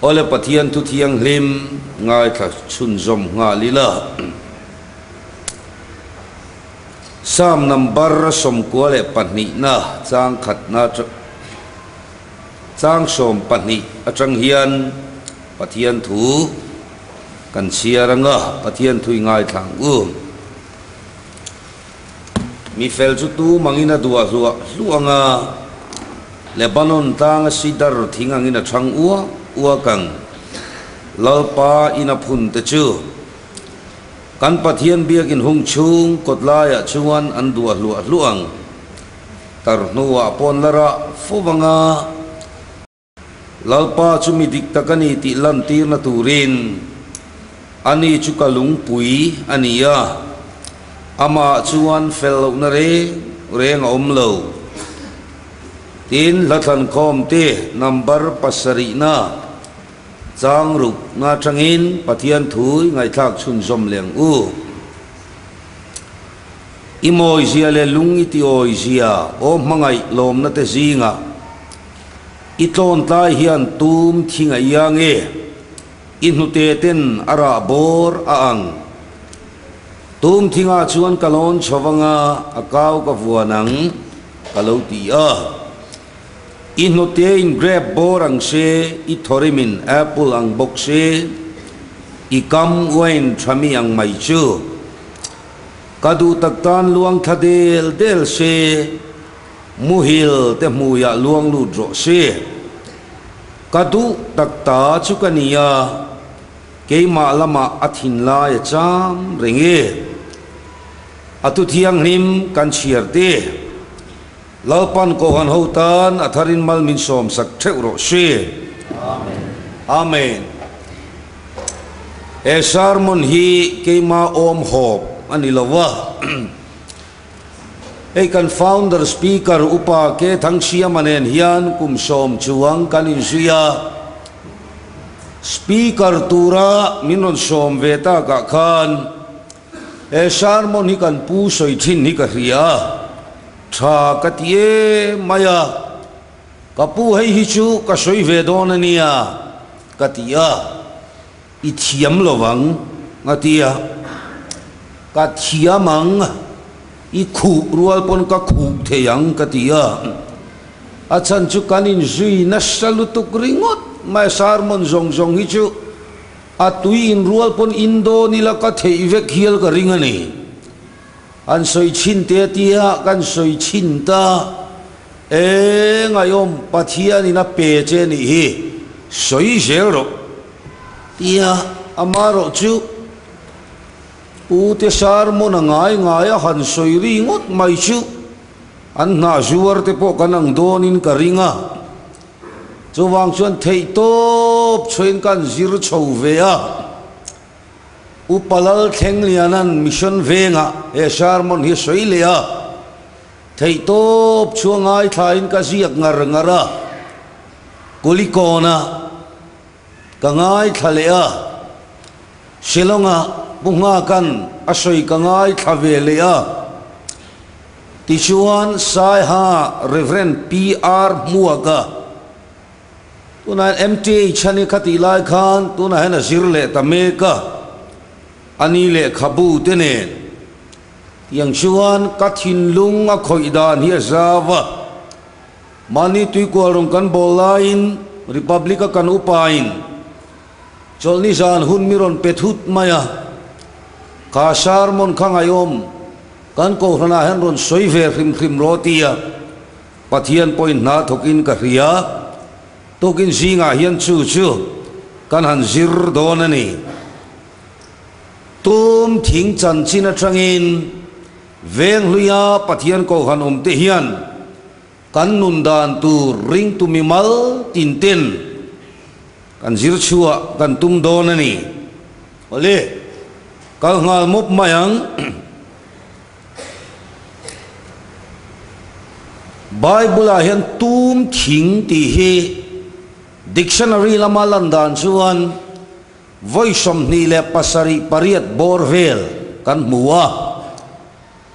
ole pathian tu thiang lim ngai tha chun zom nga lila sam number som ko le pani na chang khat na chang som pani atang hian pathian thu kan siaranga pathian thui ngai thang mi fel chu tu mangina dua luanga Lebanon tang sidar thingang ina thang ua kang lalpa ina phun te chu kan pathian biakin hung chung kotlaya chuan an dua luang tar nuwa pon lara fubanga lalpa chumi diktakani ti lan tir na turin ani chu kalung pui ania ama chuan fel na reng omlo tin lathan khom te number pasari na chang ruk na thangin pathian thui ngai thak chun zom leng imoi zia le lungi ti oi zia o mangai lom na te zinga itlon tai hian tum thinga yange inute ten ara bor aang tum thinga chuan kalon chowanga akaw ka vuanang kaloti inute in grab borang se i thorimin apple ang boxe i kam wain thami ang mai chu kadu taktan luang thadel del se muhil te muya luang lu dro se kadu takta chukania keima lama athin la ya cham renge atu thiang nim kan chiarte lalpan kohan hotan atharin mal min som sak theuro she amen e sarmon hi keima om hop anilawa e kan founder speaker upa ke thangsia manen hian kum som chuang kanin suya speaker tura minon som veta ka khan e sarmon hi kan pu soi thin hi ka ria tha katie maya kapu hei hi chu ka soi ve don ania katia i thiam lowang ngatia ka thiamang i khu rual pon ka khu theyang katia achan chu kanin zui na salutuk ringot mai sarmon zong hi chu atui in rual pon indo nila ka thei ve khial ka ringani an soi chin te tia kan soi chin ta e ngayom pathian ina pe che ni hi soi zero tia amaro chu u te sarmo na ngai han soi ringot mai chu an na zuar te po kanang donin ka ringa chuwang chuan thei top choin kan zir chho ve a upalal thenglianan mission venga e sarmon hi soilea thei top chuangai thain ka ziak ngara kulikona kangai thalea shilonga bunga kan asoi kangai thavelea tichuan sai ha reverend PR muaga tuna MT chani khati lai khan tuna hena zirle tameka ani le khabu tene yang chuan kathin lung a khoidan hi zawa mani tui ko rong kan bolain republica kan upain cholni jan hun miron pethut maya ka sarmon khangayom kan ko rana hen ron soiver khrim rotia pathian point na thokin ka ria tokin zinga hian chu kan han zir donani tum thing chan china trangin veng luya pathian ko han te hian kan nun dan tu ring tu mimal tinten kan zir chua kan tum donani ole kal ngal mop mayang bible a hian tum thing ti hi dictionary lama landan chuan voisom ni le pasari pariat borvel kan muwa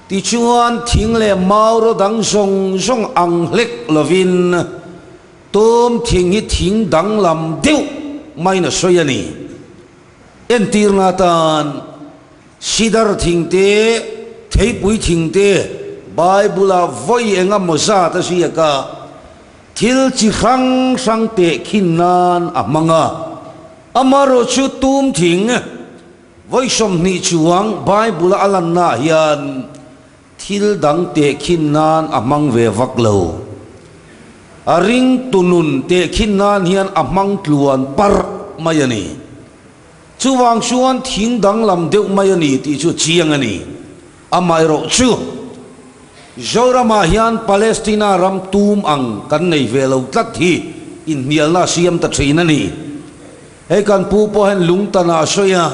ti chuan thing le mauro dang song ang hlek lovin tum thing hi thing dang lam deu mai na soyani en tir na tan sidar thingte theipui thingte Bible a voi engam moza ta siaka thil chi rang sang te khinan amanga amaro chu tum thing voi som ni chuang Bible alan na hian thil dang te khinan amang ve vaklo aring tunun te khinan hian amang tluan par mayani chuwang chuan thing dang lam deuh mayani ti chu chiang ani amai ro chu Jorama hian Palestina ram tum ang kan nei velo tlat hi in nial na siam ta thina ni he kan pu po hen lungtana soya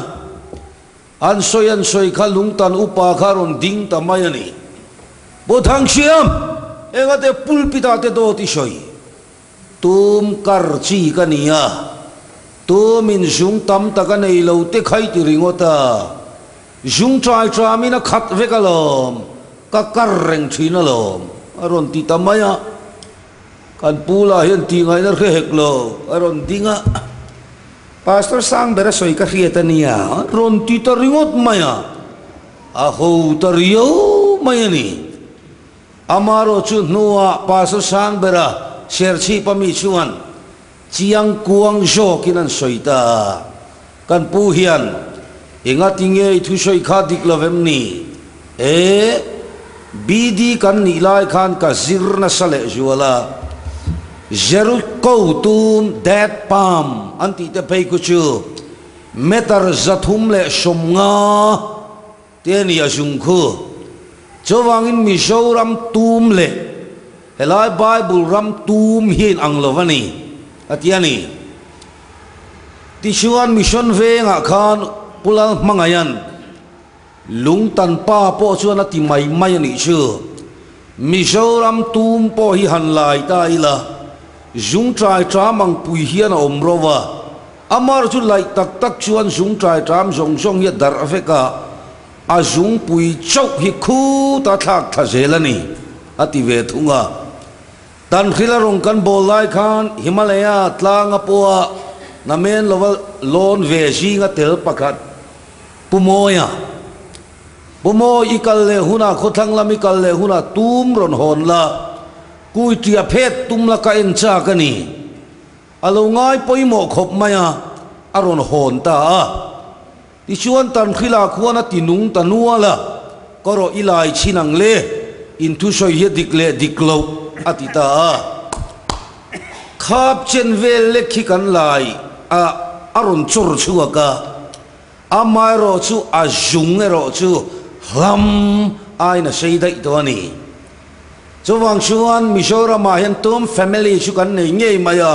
an soyan soi kha lungtan upa kharon ding ta mayani bo thang siam enga te pulpita te do ti soi tum kar chi kania tum in jung tam ta ka nei lo te khai ti ringota jung trai tra mina khat vekalom kakar reng thina lom aron ti tamaya kan pula hian ti ngai na hek lo aron dinga pastor sang bera soi ka rieta nia ron ti ta ringot maya a ho ta rio maya ni amaro chu nuwa pastor sang bera sher chi pa mi chuan chiang kuang jo kinan soita kan pu hian inga tinge thu soi kha dik lovem ni bidi kan nilai khan ka zirna sale juala Jericho tum dead palm anti te pei ku chu metar zathum le somnga teni ajung khu chowangin mizoram tum le helai Bible ram tum hin anglovani atiani ti chuan mission ve nga khan pulal mangayan lung tan pa po chuan ati mai mai ani chu mizoram tum po hi han lai ta ila jung trai tramang pui hian om rowa amar chu lai tak tak chuan jung trai tram jong jong hi dar afeka a jung pui chok hi khu ta thak tha zelani ati ve thunga tan khila rong kan bol lai khan Himalaya tlanga poa na men level lon ve jinga tel pakhat pumoya Bomo ikalle huna khothang lam ikalle huna tum ron hon la kui tia phet tum la ka en cha kani alo ngai poimo khop maya aron hon ta ti chuan tan khila khuana tinung tanua la koro ilai chinang le in thu soi he dikle diklo atita khap chen vel le khikan lai a aron chur chuaka amai ro chu ajung ro chu lam ai na sei dai to ni chuwang chuan Mizoram hian tum family chu kan nei ngei maya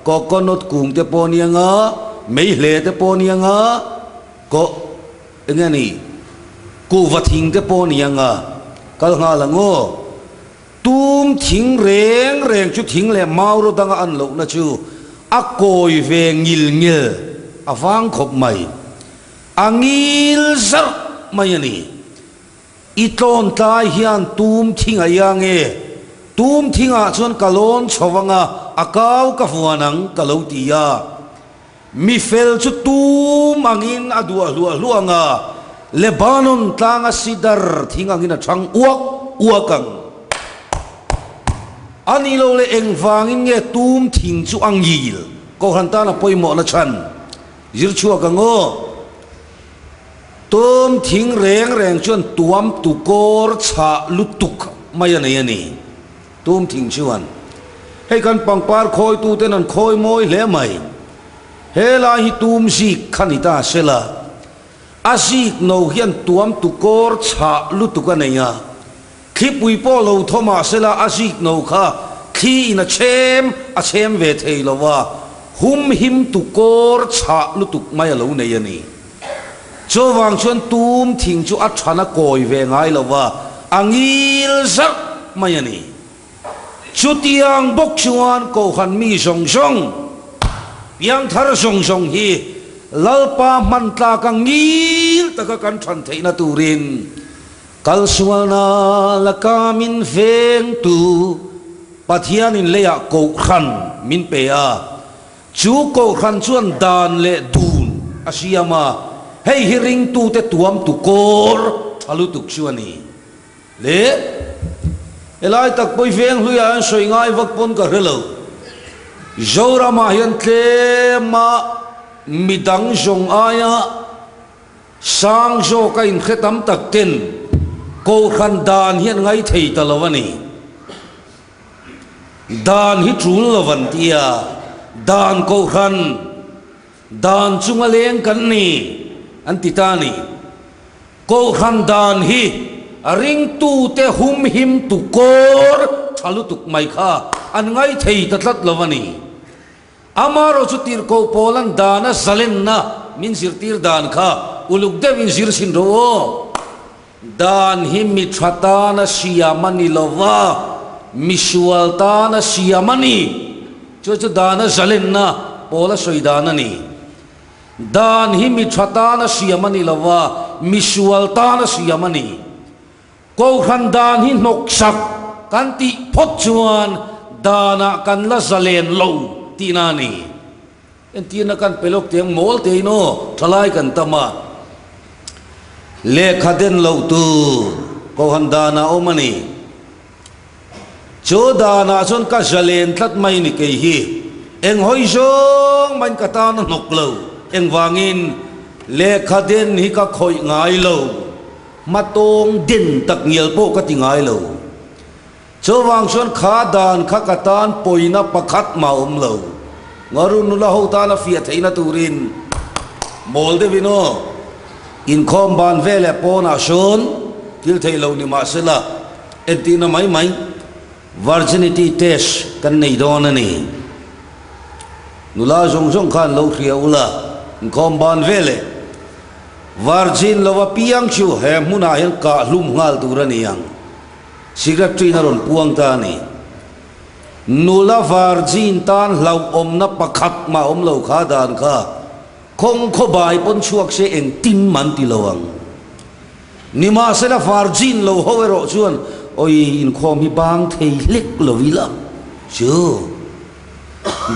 coconut kung te ponianga mei hle te ponianga ko engani ku wathing te ponianga kal nga lango tum thing reng reng chu thing le mauro danga an lo na chu a koi ve ngil ngil awang khop mai angil zar mayani itlon tai hian tum thinga yange tum thinga chuan kalon chowanga akaw ka fuanang kalotia mi fel chu tum angin adua luanga Lebanon tanga sidar thingangin a thang uakang ani lo le engwangin nge tum thing chu angil ko hanta na poimo na chan zir chua ka ngo tum thing reng reng chuan tuam tu kor cha lutuk maya nei ani tum thing chuan hei kan pangpar khoi tu ten an khoi moi hle mai hela hi tum si khanita sela asik no hian tuam tu kor cha lutuk aneya khipui po lo thoma sela asik no kha khi in a chem ve thei lowa hum him tu kor cha lutuk maya lo nei ani chowang chuan tum thing chu a thana koi ve ngai lowa angil zak mai ani chutiang bok chuan ko khan mi song song piang thar song song hi lalpa mantla ka ngil taka kan than theina turin kal suana lakamin veng tu pathian in leya ko khan min pe a chú câu khăn chuan đàn lệ đùn asiama hey hiring tu te tuam tu kor alu tuk chuani le elai tak poi veng hluya an soi ngai vak pon ka relo zora ma hian tle ma midang jong aya sang zo ka in khetam tak ten ko khan dan hian ngai thei talawani dan hi trul lawan tia dan ko khan dan chunga leng kan ni antitani ko khan dan hi ring tu te hum him tu kor chalu tuk mai kha an ngai thei tatlat lawani amaro chutir ko polan dana zalen na min zirtir dan kha uluk devin zir sin ro dan hi mi thatana siamani lawa misual tana siamani chu dana zalen na pola soidana ni dan hi mi thatana siamani lawa misual tana siamani ko khan dan hi nok sak kan ti phot chuan dana kan la zalen lo tinani en tina kan pelok teng mol te no thalai kan tama le khaden lo tu ko han dana omani cho dana chon ka zalen thlat mai ni ke hi eng hoi jong man ka ta na nok lo eng wangin le khaden hi ka khoi ngai lo matong din tak nghial po ka ti ngai lo cho wang chon kha dan kha ka tan poina pakhat ma lo ngarun nula ho ta la fia theina turin mol de vino in khom ban vele pona shon til thei lo ni ma sela entina mai mai virginity test kan nei don ani nula jong jong khan lo khria ula in khom ban vele virgin lawa piang chu he muna hen ka hlum ngal turani yang secretary na ron puang ta ni nula virgin tan lau om na pakhat ma om lo kha dan kha khong kho bai pon chuak se eng tin man ti lawang nima se la virgin lo hovero chuan oi in khom hi bang thei lek lovila chu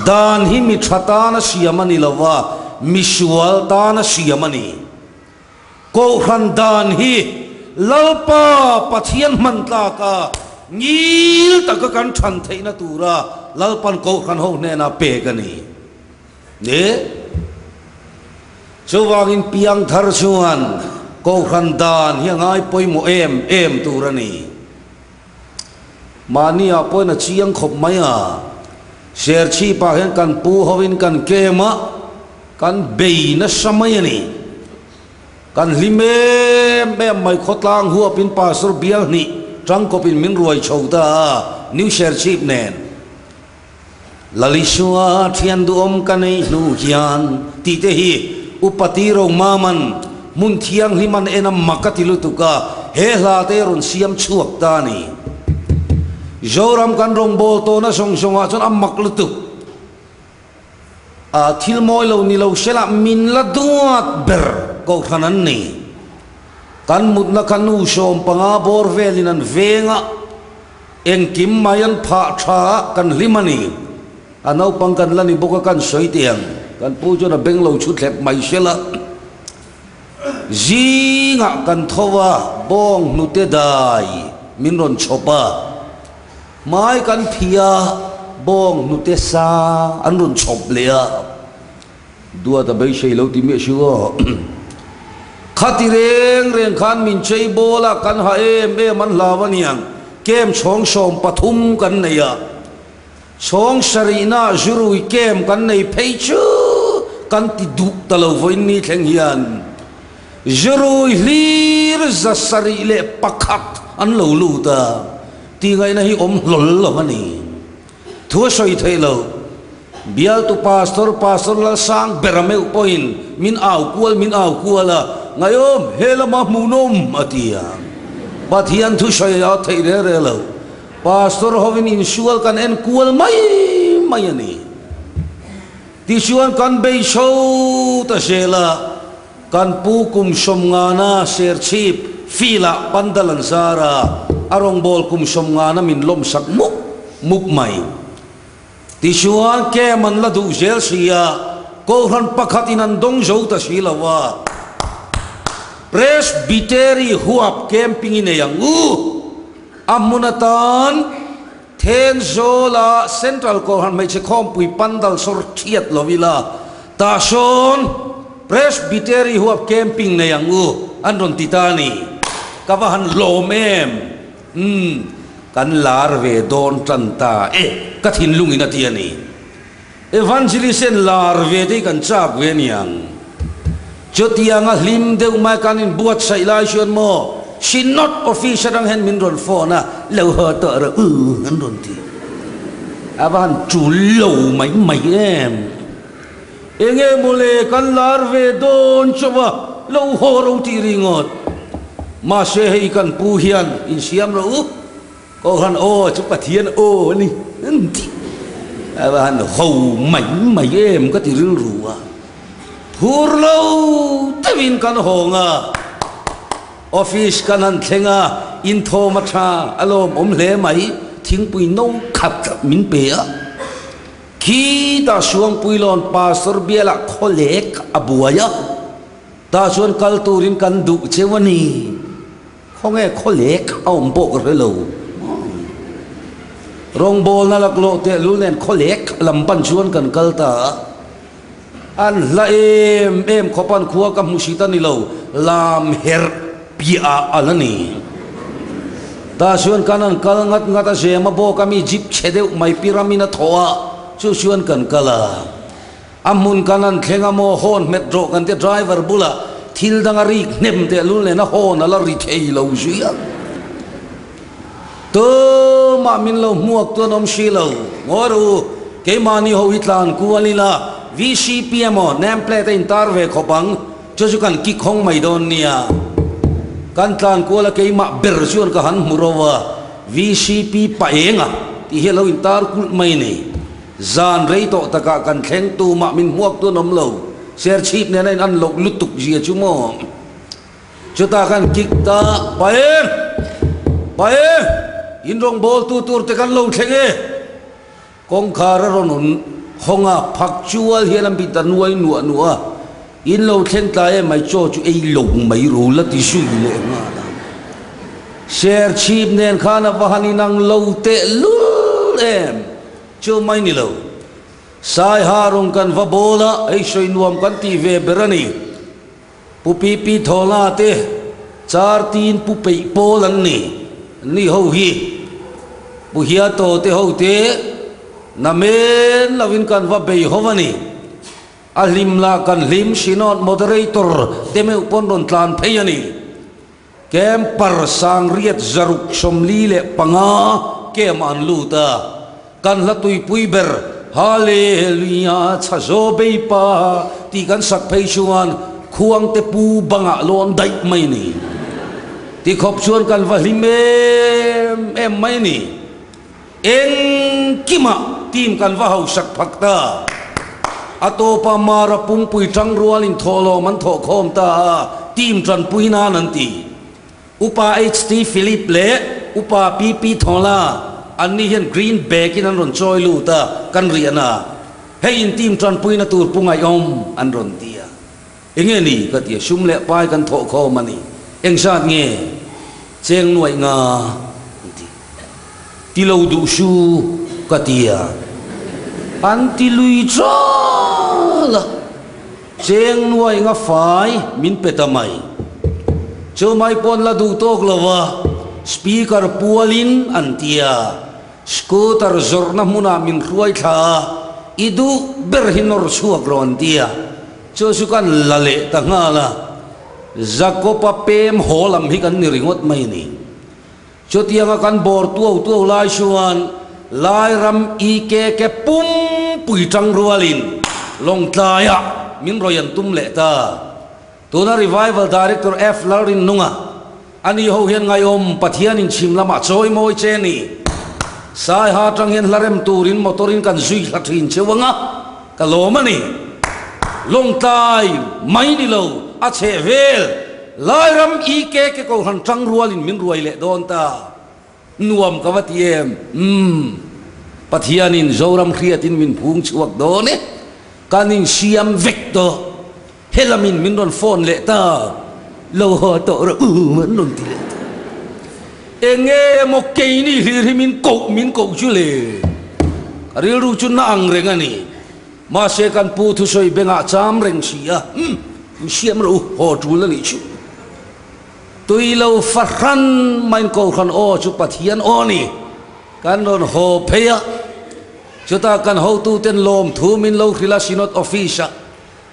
dan hi mi thatana siamani lawa misual tana siamani ko khan dan hi lalpa pathian mantla ka ngil tak kan than theina tura lalpan ko khan ho ne na pe kani ne chuwangin piang thar chuan ko khan dan hi ngai poimo em turani mania poina chiang khop maya sher chi pa hen kan pu hovin kan kema kan beina samayani kan lime me mai khotlang huwa pin pastor bial ni trăng có pin min ruồi chầu ta new share chip nen lalisua thian du om kanei nu hian ti te hi upati ro maman mun thiang himan enam makatilu tuka he hla te ron siam chuak ta ni joram kan rong bol to na song song a chon am maklu tu a thil moi lo ni lo shela min la duat ber ko khanan ni kan mut na kan nu som panga bor velinan venga eng kim mayan pha tha kan limani anau pang kan lani boka kan soi tiang kan pu cho na beng lo chu thlep mai sela zinga kan thowa bong nu te dai min ron chopa mai kan phia bong nu te sa an ron chop lea dua ta bai sei lo ti me shuo khati reng reng khan min chei bola kan ha man lawaniang kem chong som pathum kan neya chong sarina jurui kem kan nei phei chu kan ti duk talo voin ni thleng hian jurui hlir za sari le pakhat an lo lu ta ti ngai na hi om lol lo mani thu soi thei lo bial tu pastor la sang berameu point min au kuala ngayom helama munom atia bathian thu soya thei re lo pastor hovin in sual kan en kual mai ani ti suan kan be show ta sela kan pu kum som ngana ser chip fila pandalan sara arong bol kum som ngana min lom sak muk mai Tisuan ke man la du zel sia ko han pakhatin an dong zo ta silawa presbytery huap camping ine yang amunatan ten zola central ko han mai che khom pui pandal sor thiat lovila ta son presbytery huap camping ne yang andron titani kawahan lomem kan lar ve don tranta kathin lungin atiani evangelist lar ve de kan chak ve niang chotianga hlim de ma kanin buat sai lai shon mo she not official ang hen min ron phone na lo ho to ra an ron ti avan chu lo mai em enge mole kan lar ve don chowa lo ho ro ti ringot ma se hei kan pu hian in siam ro ko han o chu pathian o ni ti avan ho mai em ka ti ru ruwa phur lo tawin kan honga office kanan thenga in thoma tha alom hle mai thing pui no khap min pe a ki ta suang pui lon pastor biela kholek abuaya ta suan kal turin kan du chewani khonge kholek aum bo re lo rong bol na lak lo te lulen kholek lampan suan kan kalta an la em khopan khuwa ka musita ni lo lam her pia alani ta suan kanan kal ngat sema bo kami jip chedeu mai piramina thoa chu suan kan kala amun kanan thenga mo hon metro kan te driver bula thil dangari nem te lule na hon ala ri thei lo zia to ma min lo muak to nom shilo ngoru ke mani ho hitlan kualila VCPM name plate in tarve khopang chu kan ki khong mai don nia kan tlan kola ke ma bersion ka han murowa VCP paenga ti hello in tar kul mai ni zan rei to taka kan thleng tu ma min muak tu nom lo share chip ne an lok lutuk ji chu mo chuta kan kik ta paen in rong bol tu tur te kan lo thlenge kong khara ronun honga factual hian bi ta nuai nuwa in lo thleng ta e mai cho chu ei lo mai ro la ti sui le nga share chip nen khana wahani nang lo te lu em chu mai ni lo sai harung kan va bola ei soi nuam kan ti ve berani pu pi thola te char tin pu pe polan ni ho hi pu hia to te ho te namen lavin kan va bei hovani alim la kan lim sinot moderator teme upon ron tlan pheyani kem par sang riat zaruk somli le panga kem an luta kan latui puiber hallelujah chazo bei pa ti kan sak phei chuan khuang te pu banga lon dai mai ni ti khop chuan kan va lim em mai ni eng kima tim kan va hau sak phakta atopa mara pungpui tang rualin tholo man tho khom ta tim tran puina nanti upa HT Philip le upa PP thola anni hian green bag in an ron choi lu ta kan riana hey in tim tran puina tur pungai om an ron tia enge ni ka tia sum le pai kan tho khom mani eng sat nge cheng nuai nga ti lo du su ka tia anti lui la cheng nuai nga fai min petamai chu mai pon la du tok lawa speaker pualin antia scooter zorna muna min ruai tha idu berhinor suak ron tia chu sukan lale ta ngala zakopa pem holam hi kan ni ringot mai ni chu tianga kan bor tu lai suan lai ram ike ke pum pui tang rualin long tlaya min royan tum le ta tuna revival director F Larin nunga ani ho hian ngai om pathian in chim lama choi moi che ni sai ha tang hian larem turin motorin kan zui thathin chewanga kalomani long tai mai ni lo a che vel lai ram ike ke ko han tang rualin min ruai le don ta nuam kawatiem pathianin zoram khriatin min phung chuak do ne kanin siam vector helamin min ron phone le ta lo ho to ra man non ti le enge mo ke ni hi min ko chu le ari ru chu na ang reng ani ma se kan pu thu soi benga cham reng sia siam ru ho chu la ni chu tui lo faran main ko khan o chu pathian o ni kan non ho pheya chuta kan ho tu ten lom thu min lo khila sinot office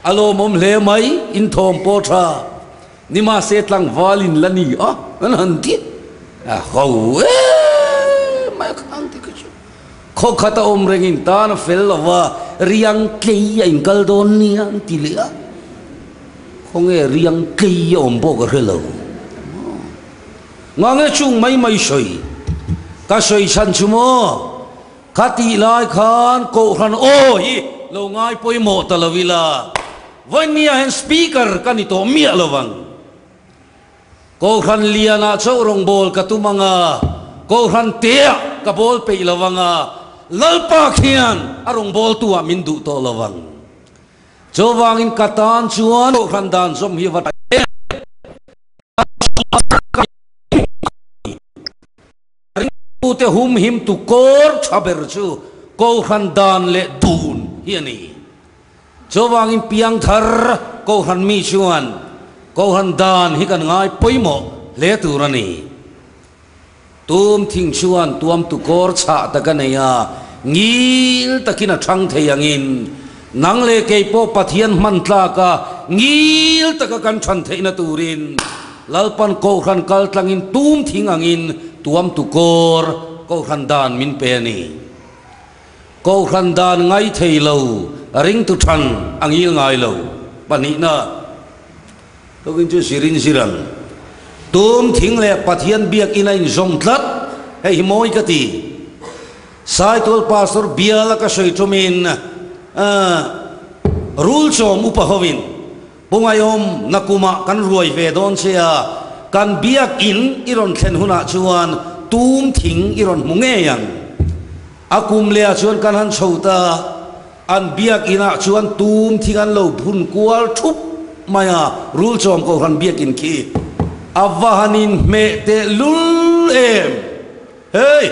alo mom le mai in thom po tha ni ma se tlang walin lani a an han ti a ho mai khang ti chu kho khata om rengin tan fel lawa riang ke in kal don ni an ti le a khong e riang ke om bo ka relo ngang e chung mai soi ka soi chan chu mo khati lai khan ko khan o hi lo ngai poi mo talavila vonia hen speaker kani to mi alawang ko khan liana chorong bol katumanga ko khan te ka bol pe lawanga lalpa khian arong bol tua min du to lawang chowangin katan chuan ko khan dan som hi wat te hum him tu kor chaber chu ko khan dan le dun hiani chowangin piang thar ko khan mi chuan ko khan dan hi kan ngai poimo le turani tum thing chuan tuam tu kor cha ta kanaya ngil takina thang theyangin nang le ke po pathian man tla ka ngil taka kan than theina turin lalpan ko khan kal tlangin tum thing angin tuam tu kor ko khan dan min pe ni ko khan dan ngai thei lo ring tu than angil ngai lo pani na to kin chu sirin siran tum thing le pathian biak inain zong tlat hei moi ka ti sai tol pastor biala ka soi tumin rule chom upahovin pungayom nakuma kan ruai ve don sia kan biak in iron thlen huna chuan tum thing iron munge yang akum le chuan kan han chhota an biak ina chuan tum thing an lo phun kwal thup maya rul chom ko han biak in ki avahanin me te lul em hey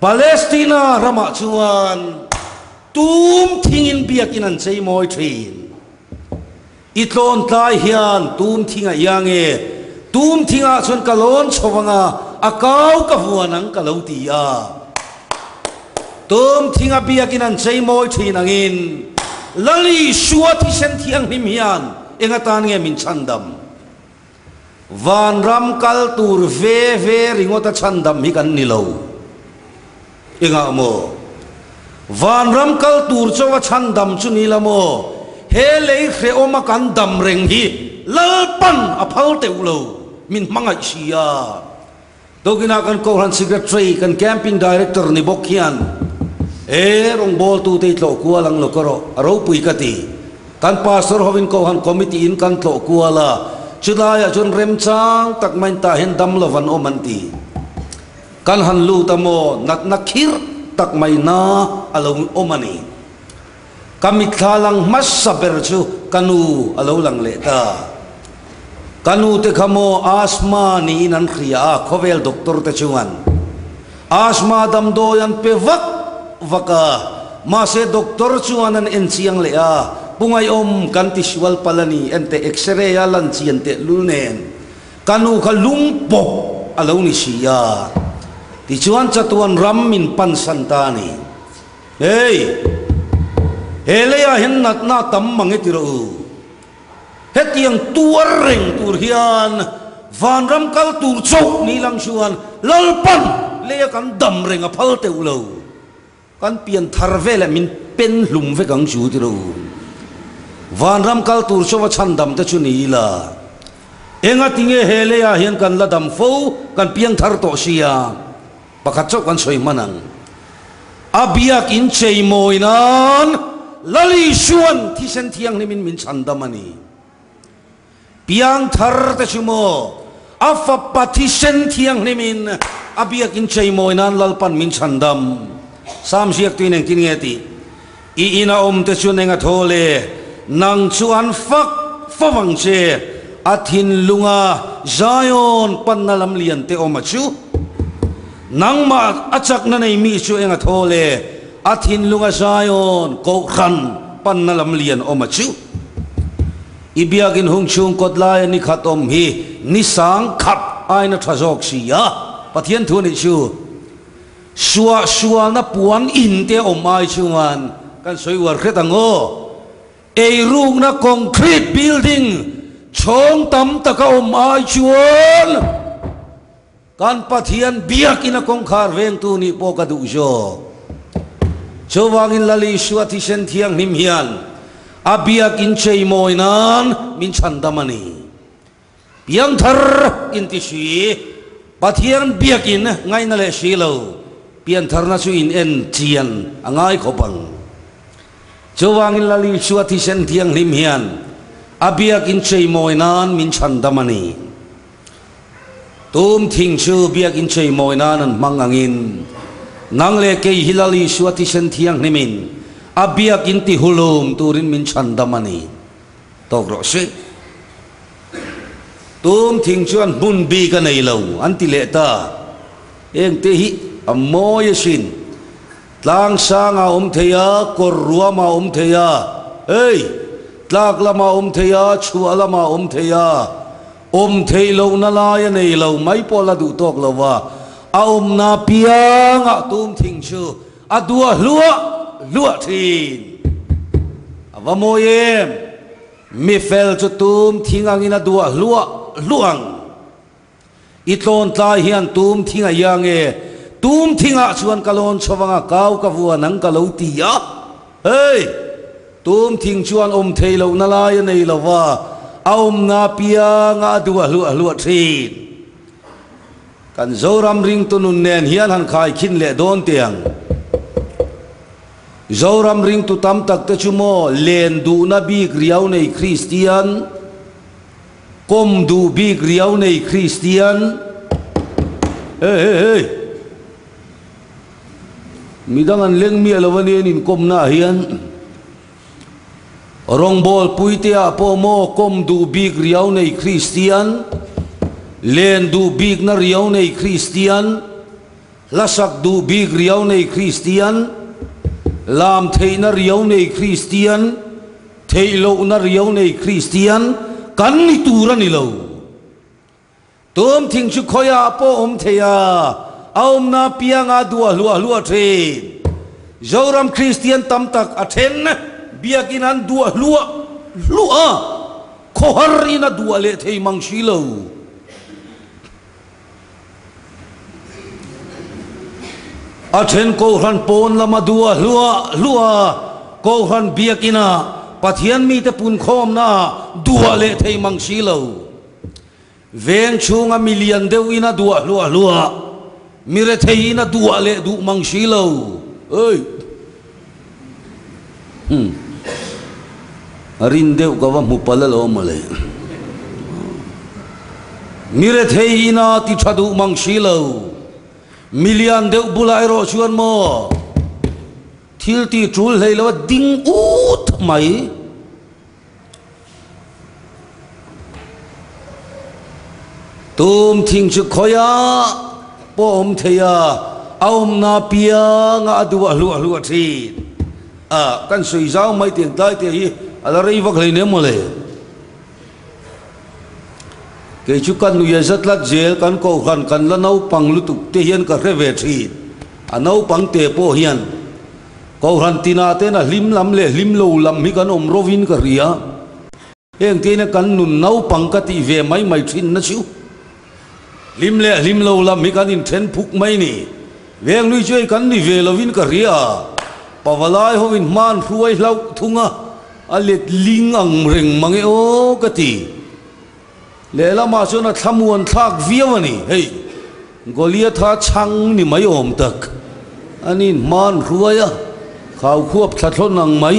Palestina rama chuan tum thing in biak in an chei moi thin itlon tai hian tum thinga yange tum thinga chuan kalon chowanga akau ka huanang kalautia tum thinga biakin an chei moi thinangin lali suati sen thiang him hian engatan nge min chandam van ram kal tur ve ringota chandam hi kan nilo enga mo van ram kal tur chowa chandam chu nilamo he lei khre oma kan dam reng hi lalpan aphal teulo min mangai sia dogina kan ko han secretary kan camping director ni bokhian rong bol tu te tlo kualang lo koro aro pui kati kan pastor hovin ko han committee in kan tlo kuala chudaya chun rem chang tak main ta hen dam lo van omanti kan han lu tamo nat nakhir tak mai na alo omani kami thalang mas saber chu kanu alo lang le ta kanu te khamo asma ni nan khria khovel doctor te chuan asma dam do yan pe vaka ma se doctor chuan an en chiang le a pungai om kan ti swal palani ente x-ray ya lan chian te lunen kanu khalung pok alo ni sia ti chuan chatuan ram min pan santani hey Helea hen nat na tam mangitiro hetiang tuar reng tur hian van ram kal tur chok ni lang chuan lalpan le kan dam reng a phal te ulo kan pian thar vela min pen hlum ve kang chu tiro van ram kal tur chowa chan dam te chu ni la enga tinge helea hian kan la dam fo kan piang thar to sia pakhat chok kan soi manang abiak in chei moinan lali shuan thi sen thiang ni min chandamani piang thar te chumo afa pati sen thiang ni min abiak in chei moinan lalpan min chandam sam siak tu neng tin nge ti I ina te chu nenga thole nang chuan fak fawang che athin lunga Zion pannalam lian te oma chu nang ma achak na nei mi chu enga thole athin lunga Zion ko khan pannalam lian oma chu ibiagin hung chung kotlai ni khatom hi ni sang khap aina thajok sia pathian thu ni chu suwa na puan in te omai chuan kan soi war khetango ei rung na concrete building chong tam taka omai chuan kan pathian biak ina kong khar veng tu ni po ka du jo chowangin lali suati sen thiang nim hian abiak in chei moinan min chandamani piang thar in ti si pathian biak in ngai na le silo pian thar na chu in en chian angai khopang chowangin lali suati sen thiang nim hian abiak in chei moinan min chandamani tum thing chu biak in chei moinan an mangangin nang le ke hilali suati sen thiang nimin abiak in ti hulum turin min chandamani tok ro se tum thing chuan bun bi ka nei lo anti le ta eng te hi amoy sin tlang sanga theya kor ruama theya ei tlak lama theya chu alama theya thei lo na la ya nei lo mai pola du tok lo wa na pianga tum thing chu adua lua thin avamoyem mi fel chu tum thingang ina dua luang itlon tlai hian tum thinga yange tum thinga chuan kalon chawanga kau ka vua nang ka lo ti ya hey tum thing chuan thei lo na la ya nei lo wa na pianga dua lua thin kan zoram ring tunun nen hian han khai khin le don tiang zoram ring tu tam tak te chumo len du na bi griau nei Christian kom du bi griau nei Christian hey midangan leng mi alawani in kom na hian rong bol puitia pomo kom du bi griau nei Christian len du big na riau nei Christian lasak du big riau nei Christian lam thei na riau nei Christian thei lo na riau nei Christian kan ni tura ni lo tom thing chu khoya po theya na pianga dua lua the zoram Christian tam tak athen biakinan dua lua khoharina dua le thei mangshilo athen ko han pon lama dua lua ko han biakina pathian mi te pun khom na dua le thei mangshilo veng chunga million deuina dua lua mire thei na dua le du mangshilo oi arin deu ka wa mupala lo male mire thei na ti thadu mangshilo million deu bulai ro chuan mo thil ti trul lei lo ding ut mai tum thing chu khoya pom theya na pianga adua lua thi kan sui zau mai tiang tai te hi ala rei vak lei ne mo le ke chu kan nu ye zat lat zel kan ko kan la nau pang lu tuk te hian ka reve thi anau pang te po hian ko ran tina te na lim lam le lim lo lam hi kan rovin ka ria eng te na kan nun nau pang ka ti ve mai thin na chu lim le lim lo lam hi kan in then phuk mai ni veng lui choi kan ni ve lovin ka ria pawalai ho in man ruai lau thunga alet ling ang reng mange o ka ti le la ma so na thamuan thak viawani hey golia tha chang ni mai om tak anin man ruaya khau khuap thathlon nang mai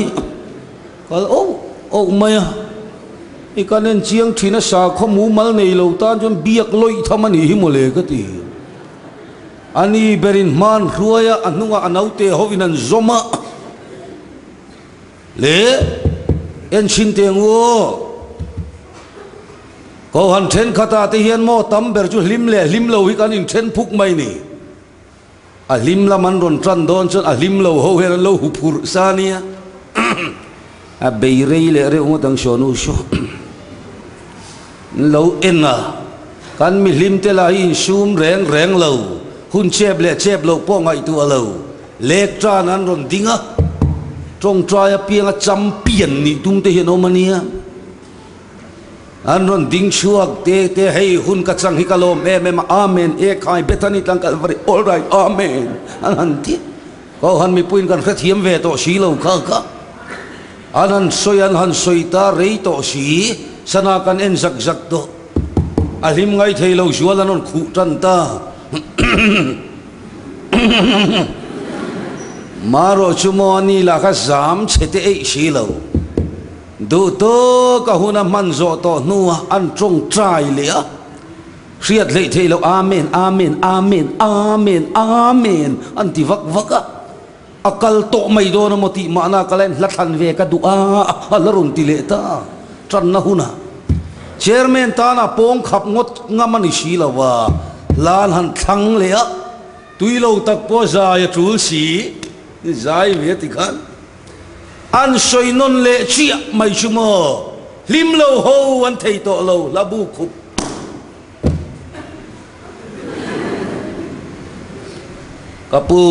kal o maya ikanen chiang thina sa khomu mal nei lo tan jon biak loi thamani hi mole ka ti ani berin man ruaya anunga anaute hovinan zoma le en chintengo ko han then khata te hian mo tam ber chu lim le lim lo hi kan in then phuk mai ni a lim la man ron tran don chon a lim lo ho he lo hu phur sania a beirei le re ngo tang shonu sho lo enna kan mi lim te la in sum reng reng lo hun chep le chep lo po ngai tu lo lek tra nan ron dinga trong trai a piang a champion ni tung te hian omania an ron ding chuak te hei hun ka chang hi kalom em amen e khai bethani tang kalvari all right amen an ti ko han mi puin kan khathiam ve to si lo kha ka anan soyan han soita rei to si sana kan en zak zak to alim ngai thei lo jual anon khu tan ta maro chumo ani la kha zam chete e si lo du to ka huna manzo to nuwa an trong trai le a riat le thei lo amen amen amen amen amen an ti vak vaka akal to mai do na moti mana kalen lathan ve ka du a alarun ti le ta tran na huna chairman ta na pong khap ngot ngamani si lawa lan han thang le a tuilo tak po za ya tul si zai ve ti khan an soi non le chia mai chumo lim lo ho an thei to lo labu khup kapu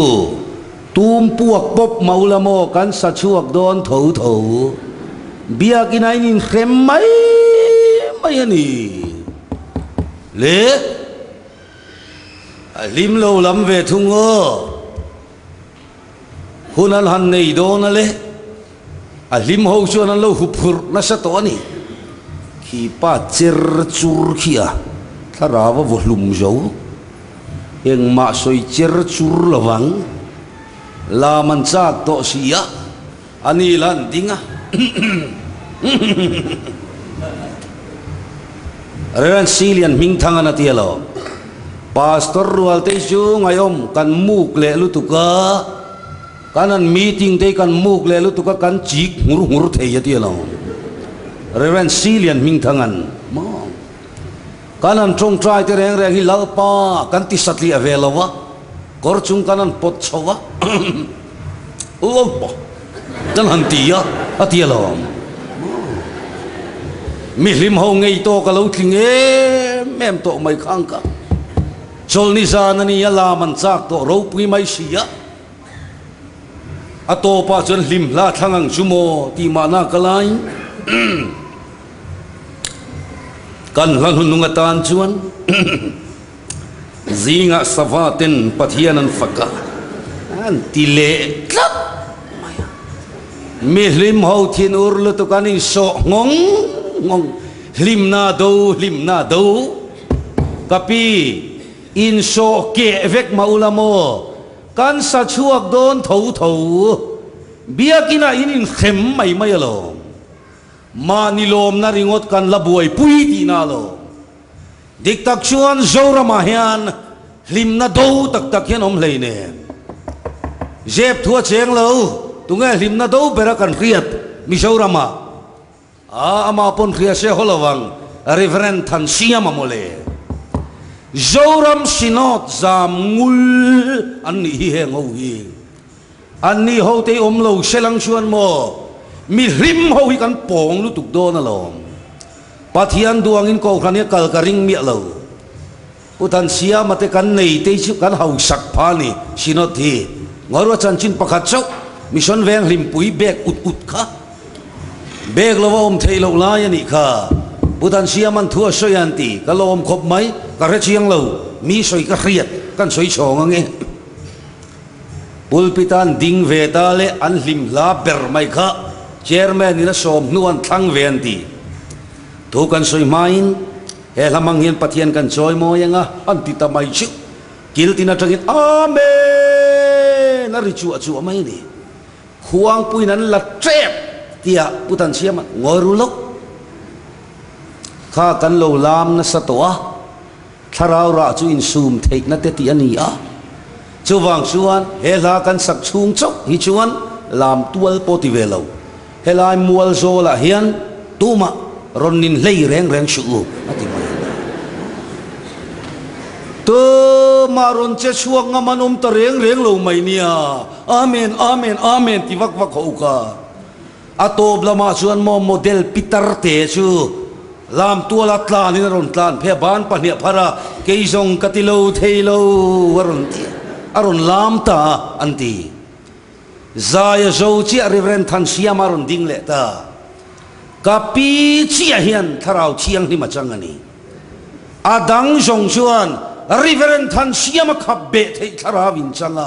tum puak pop maulamo kan sa chuak don tho tho bia kinai nin khem mai mai ani le lim lo lam ve thungo hunan han nei don le a lim ho chuan an lo hupur na sa to ani khi pa cher chur khia tharawa vo hlum zo eng ma soi cher chur lawang la man cha to sia ani lan dinga ran silian ming thanga na tielo pastor rual te chu ngayom kan muk le lu tuka kanan meeting te kan muk le lu tuka kan chik ngur ngur thei ya tielo ran silian ming thangan ma kanan trong trai te reng reng hi lalpa kan ti satli avelawa kor chung kanan pot chowa lalpa dan hantia atielo mi lim ho ngei to ka lo thling mem to mai khang ka chol ni zan ani ala man chak to ro pui mai sia ato pa chon lim la thangang chumo ti mana kalai kan lan hununga tan chuan zinga savaten pathianan faka an tile tlap mi lim ho thin ur lu to kanin so ngong ngong lim na do kapi in so ke vek maulamo kan sa chuak don tho tho biakina in khem mai mai lo ma ni lom na ringot kan labuai pui ti na lo dik tak chuan zora ma hian lim na do tak tak hian om leine zep thua cheng lo tunga lim na do bera kan riat mi zora ma ama pon khria se holawang reverend than siam amole zoram sinot zam ngul anni hi he ngau hi anni ho te om lo selang chuan mo mi rim ho hi kan pong lu tuk do na lo pathian duang in ko khania kal ka ring mi lo utan siam ate kan nei te chu kan hau sak pha ni sinot hi ngorwa chan chin pakhat chau mission veng lim pui bek ut ut kha bek lo om thei lo la ya ni kha butan siaman thua soyanti kalom khop mai ka re chiang lo mi soi ka riat kan soi chong ange pulpitan ding ve ta le an lim la ber mai kha chairman ni na som nuan thang ve anti thu kan soi main he lamang hian pathian kan choi mo yanga anti ta mai chu kil tina tangit amen na ri chu achu mai ni khuang puinan la trep tia putan siam ngoru lok kha kan lo lam na sa to a tharau ra chu in sum theik na te ti ani a chu wang chuan he la kan sak chung chok hi chuan lam tual poti velo helai mual zo la hian tuma ronin lei reng reng shu ati mai to maron che chuak ngamanom ta reng reng lo mai nia amen amen amen ti vak vak ho ka atob lama chuan mo model pitar te chu lam tuala tlan in ron tlan phe ban pahnia phara keizong katilo theilo waron ti aron lam ta anti zaya zo chi reverend than siam aron ding le ta kapi chi hian tharau chiang ni machang ani adang jong chuan reverend than siam khap be thei tharawin changa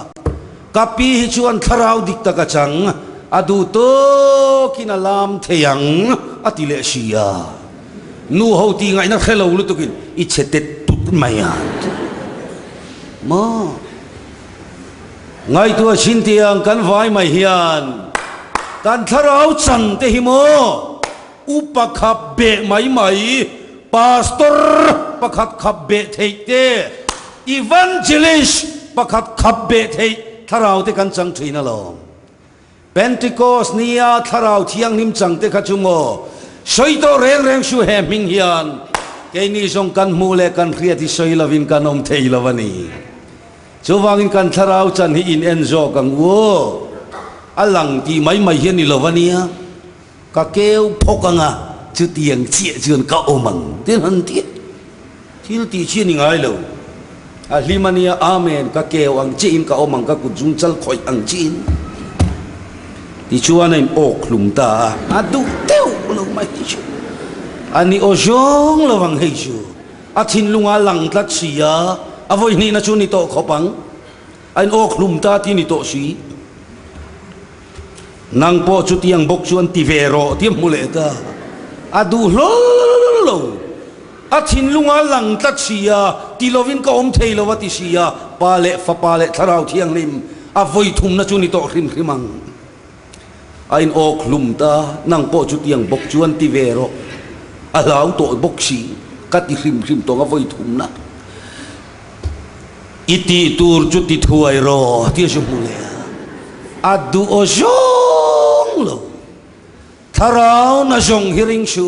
kapi hi chuan tharau dik ta ka chang adu to kinalam theyang atile sia nu ho ti ngai na khelo lu tukin I chetet tut maya ma ngai tua chin tiang kan vai mai hian kan tharau chan te hi mo upakhap be mai pastor pakhat khap be thei te evangelist pakhat khap be thei tharau te kan chang thina lo Pentecost nia tharau thiang nim chang te kha chumo soito reng reng su he ming hian ke ni song kan mu le kan khria ti soi lovin kanom thei lovani chuwangin kan tharau chan hi in enzo kang wo alang ti mai hian ni lovania ka keu phokanga chu tiang chia chuan ka omang tin han ti thil ti chi ni ngai lo a limania amen ka keu ang chin ka omang ka kujung chal khoi ang chin ti chuan in ok lum ta adu teu lo mai chu ani ojong lawang hei chu a thin lunga lang tlat sia avoi ni na chu ni to khopang ain ok lum ta ti ni to si nang po chu tiang bok chuan ti vero ti mule ta adu lo a thin lunga lang tlat sia ti lovin ka om thei lo wati sia pale fa pale tharau thiang lim avoi thum na chu ni to hrim hrimang ain ok lum ta nang po chu tiang bok chuan ti vero alau to bok si ka ti hrim hrim to nga voi thum na iti tur chu ti thuai ro ti su mule adu o jong lo tharau na jong hiring shu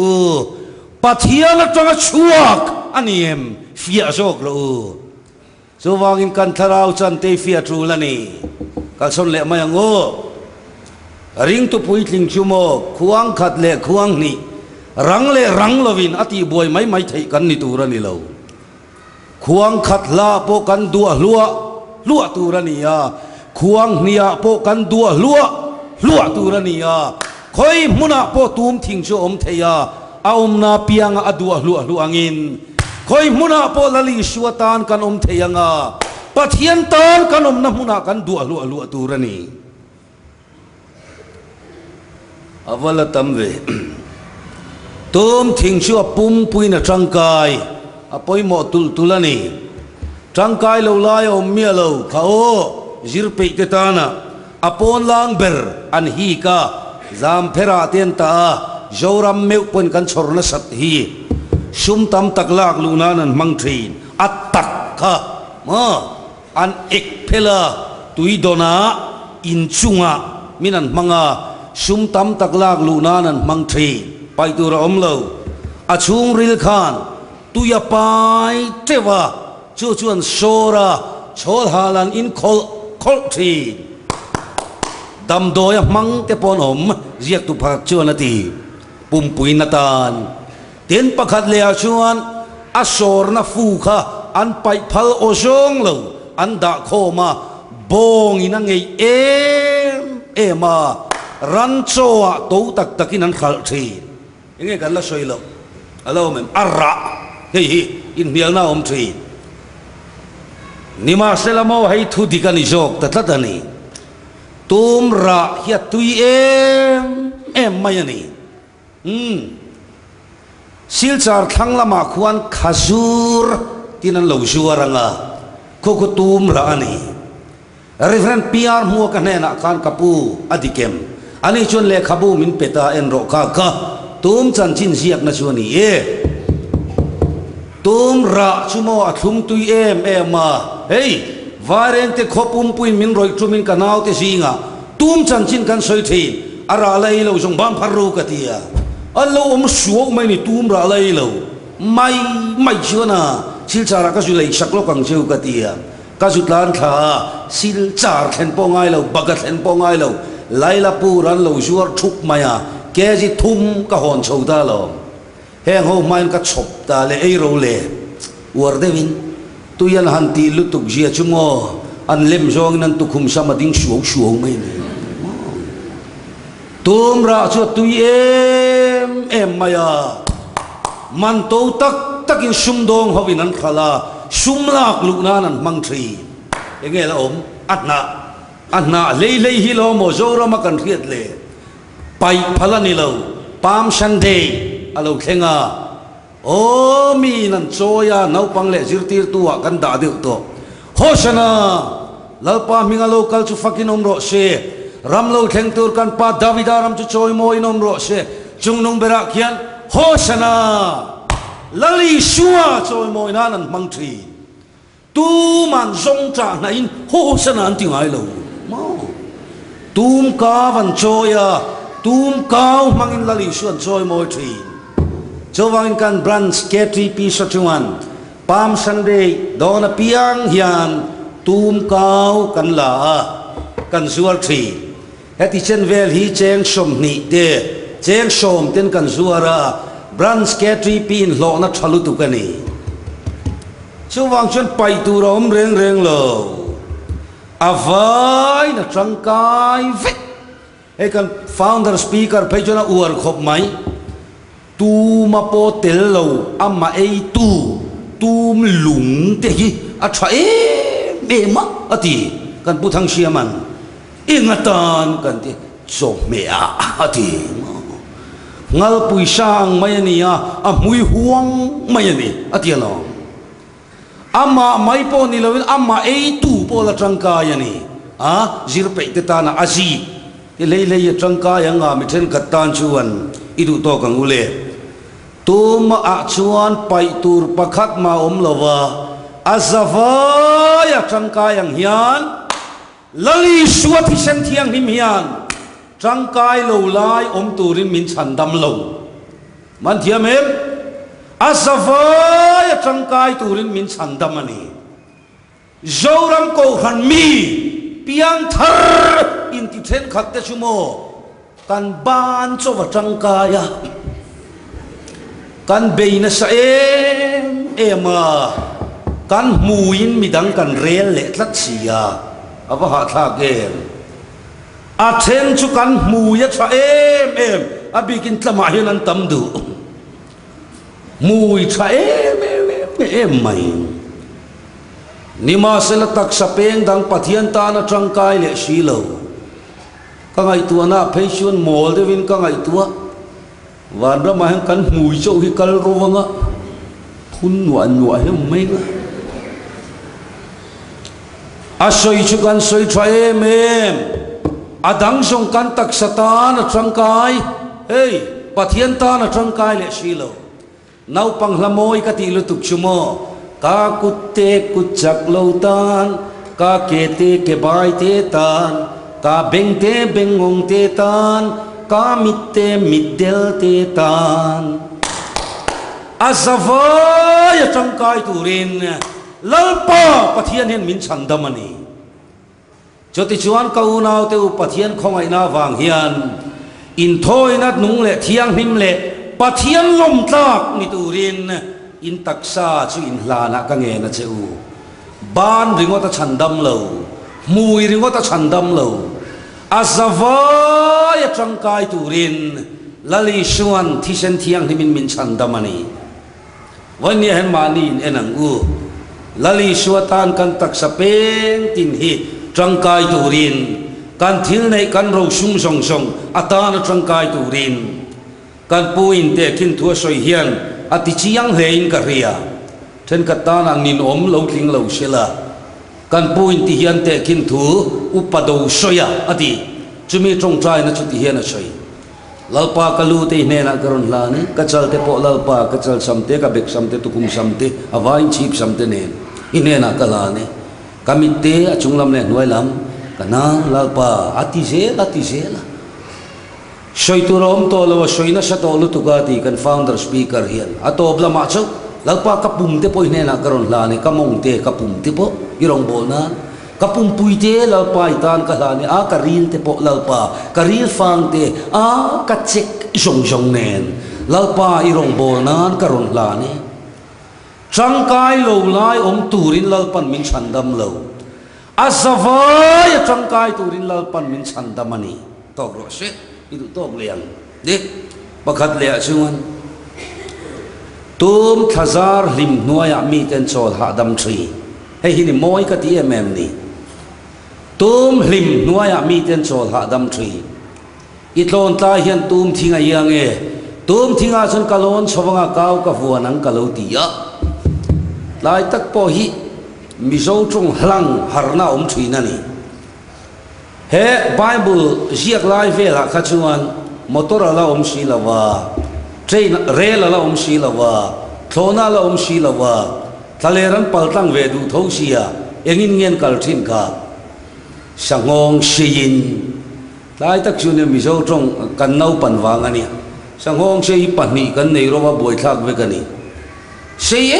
pathian na tanga chuak aniem fia jok lo so wangin kan tharau chan te fia tru lani kal son le mayango ring tu pui tling chumo khuang khat le khuang ni rang le rang lovin ati boy mai thei kan ni turani lo khuang khat la po kan dua lua turani ya khuang nia po kan dua lua turani ya khoi muna po tum thing chu om theya a om na piang a dua lua angin khoi muna po lali suatan kan om theyanga pathian tan kan om na muna kan dua lua turani avala tamve tom thing chu pum puina trangkai apoi mo tulani trangkai lo lai om mia lo khao zirpe te tana apon lang ber an hi ka zam phera ten ta joram meu pon kan chorna sat hi sum tam taklak lunan an mangthin atak kha ma an ek phela tuidona in chunga minan manga sum tam taklak lunanan mangthi pai tu ra omlo achung ril khan tu ya pai tewa chu chuan sora chol halan in khol thi dam doya mang te pon om riak tu phak chuan ati pum pui natan ten pakhat le a chuan a sor na fu kha an pai phal o jong lo an da khoma bong ina ngei ema ranchoa to takin an khal thi inge kan la soilo alo mem arra hi in nial na om thi nima selamo hai thu dikani jok tatani tum ra hia tui em mayani silchar thanglama khuan khazur tinan lo zuaranga ko tum ra ani reverend PR mu ka hena khan kapu adikem ani chon le khabu min peta en ro ka tum chan chin ziak na chuani tum ra chumo athum tui em ma hey vareng te khopum puin min roi trumin kanau te zinga tum chan chin kan soi thi ara lai lo jong bam pharu ka tia allo om suok mai ni tum ra lai lo mai chuna sil chara ka su lai saklo kang cheu ka tia ka su tlan tha sil char khen po ngai lo bagat khen po ngai lo laila pu ran lo zuar thuk maya ke ji thum ka hon chou ta lo heng ho main ka chop ta le ei ro le war devin tu yan han ti lu tuk jia chungo an lem zong nan tu khum sama ding suong mai ne tum ra chu tu em maya man to takin sum dong hovin an khala sum lak lu na nan mang thri enge la om anna lei hi lo mo zo ra ma kan riat le pai phala ni lo pam sunday alo khenga o mi nan choya nau pang le zirtir tuwa kan da de to hoshana lalpa minga local chu fakin omro se ramlo kheng tur kan pa davidaram chu choi moi nomro se chungnong bera khian hoshana lali shua choi moi na nan mang thi tu man zong cha na in hoshana an ting ai lo tum ka van choya tum kau mangin lali shuan choi moi thi chowang kan branch K3P Sachuan Palm Sunday dona piang hian tum kau kan la kan zuar thi heti chen vel hi cheng som ni de cheng som ten kan zuara branch K3P in lo na thalu tu kani chowang chen pai tu rom reng lo avai na trangkai ve he kan founder speaker pejona uar khop mai tu ma po tel lo amma ei tum lung te hi a tha e ma ati kan pu thang siaman ingatan kan ti so me ati ngal pui sang mai ni a mui huang mai ni ati lo amma mai po ni lo amma ei tu po la trangka ya ni a zir pe te ta na azi ti le ya trangka ya nga mi then katan chuan idu to kang ule tum a chuan pai tur pakhat ma om lova azava ya trangka yang hian lali suat hi sen thiang him hian trangkai lo lai om turin min chandam lo man thiam em azava ya trangkai turin min chandam ani zoram ko khan mi piang thar in ti then khat te chumo kan ban cho wa trangkaya kan beina sa ema kan muin midang kan rel le tlat sia aba ha tha ge a then chu kan muya tha em abikin tlama hian an tam du mui tha em mai nima sela tak sapeng dang pathian ta na trangkai le silo ka ngai tu na pheichun mol de win ka ngai tu van ra ma kan mui chau hi kal ronga khun nuwa he mai a soi chu kan soi thae mem adang song kan tak satan trangkai hey pathian ta na trangkai le silo nau pang hlamoi ka ti lu tuk chumo ka kutte kuchak lo tan ka kete ke bai te tan ka bengte bengong te tan ka mitte middel te tan azava ya trangkai turin lalpa pathian hen min chandamani joti chuan kaunau te pathian khongai na wang hian in thoi na nung le thiang him le pathian lom tlak ni turin in taksa chu in hlana ka nge na cheu ban ringota chandam lo mui ringota chandam lo azava ya trangkai turin lali shuan thisen thiang himin min chandamani wani hen mani enang u lali shuatan kan taksa peng tin hi trangkai turin kan thil nei kan ro sung song atana trangkai turin kan puin te kin thua soi hian ati chiang hein ka ria then katan ang nin om lo tling lo sela kan puin ti hian te kin thu upado soya ati chumi trong trai na chuti hian a soi lalpa kalu te ne na karon la ne kachal te po lalpa kachal samte ka bek samte tukum samte avain chip samte ne ine na kala ne kamite achung lam le nuai lam kana lalpa ati se la shoi turom to lo shoi na sa to lu tugati kan founder speaker hian ato bla ma chau lalpa kapum te poi ne na karon la ne kamong te kapum te po irong bona kapum pui te lalpa itan ka la ne a karil te po lalpa karil fang te a ka chek jong nen lalpa irong bona karon la ne trangkai lo lai turin lalpan min chandam lo azavai trangkai turin lalpan min chandamani to ro se itu tok liang de pakhat le chuan tum thazar lim nuaya mi ten chol hadam thri hei hi ni moi ka ti em ni tum lim nuaya mi ten chol hadam thri itlon ta hian tum thinga yang e tum thinga chon kalon chowanga kaw ka huan ang kalo tia lai tak po hi mizo chung hlang harna thri na ni he bible ziak lai vela khachuan motor ala si lawa train rail ala si lawa thona la si lawa thaleran paltang ve du thosia engin ngen kal thin ka sangong sein lai tak chune mizo chung kan nau panwang ani sangong sei pani kan nei rowa boi thak ve kani sei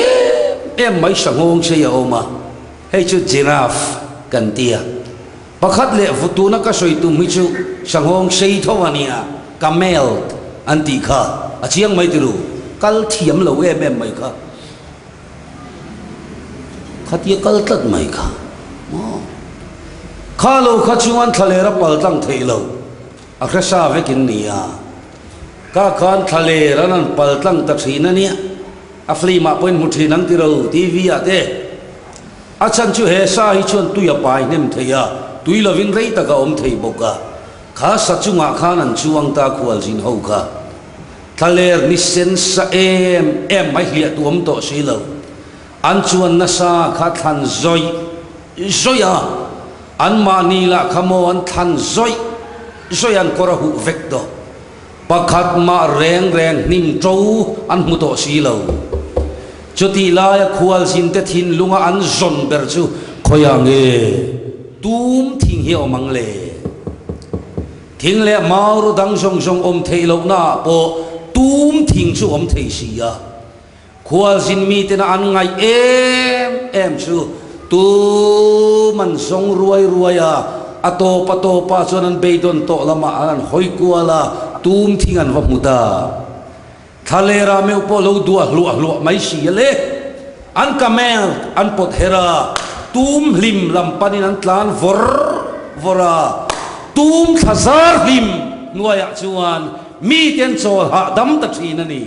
em mai sangong sei oma hei chu giraffe kan tia pakhat le futuna ka soi tu mi chu sangong sei thawania camel anti kha achiang mai tiru kal thiam lo em mai kha khatia kal tat mai kha kha lo kha chuan thalera paltang theilo akrasa vekin nia ka khan thalera nan paltang ta thina nia afli ma point muthi nang tiro tv ate achan chu he sa hi chuan tu ya pai nem theya tui lovin rei taka thei boka kha sachunga khan an chuang ta khual jin ho kha thaler ni sen sa em mai hlia tuam to silo an chuan na sa kha than zoya an mani la khamo an than zoyan korahu vekto pakhat ma reng nim tro an mu to silo chuti la ya khual jin te thin lunga an zon ber chu khoyang e tum thing hi omang le thing le mauru dang song thei lo na po tum thing chu thei sia khual jin mi te na an ngai em chu tu man song ruai ya ato pa chuan an beidon to lama an hoi kuala tum thing an va muda thalera me po lo dua lu mai si le an camel an pot hera tum lim lampanin an tlan vora tum thazar lim nuaya chuan mi ten chol ha dam ta thina ni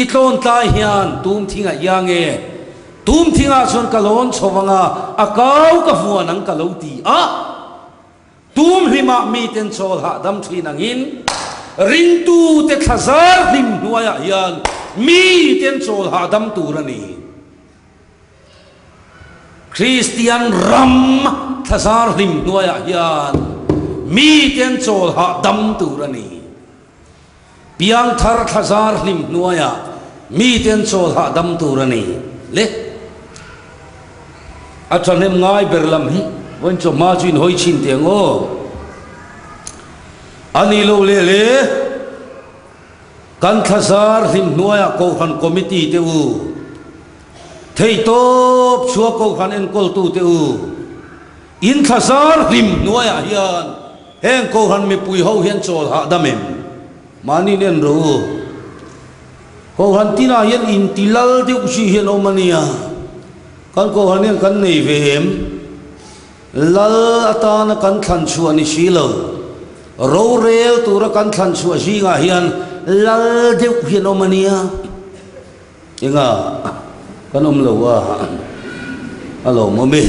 itlon tai hian tum thinga yange tum thinga chon kalon chowanga akaw ka huan ang kaloti a tum lima mi ten chol ha dam thina ngin ring tu te thazar lim nuaya hian mi ten chol ha dam turani Christian ram thazar lim nuaya hian mi ten chol ha dam turani piang thar thazar lim nuaya mi ten chol ha dam turani le athanem ngai berlam hi wen cho ma chin hoi chin tengo ani lo le kan thazar lim nuaya ko han committee te u thei top chua ko khan en kol tu te u in thazar lim nuaya hian heng ko han mi pui ho hian chol ha damem mani nen ro ko han tina hian in tilal de usi hian omania kan ko han hian kan nei vem lal atana kan than chu ani silo ro rel tura kan than chu jinga hian lal de hian omania inga kan lo wa alo mo me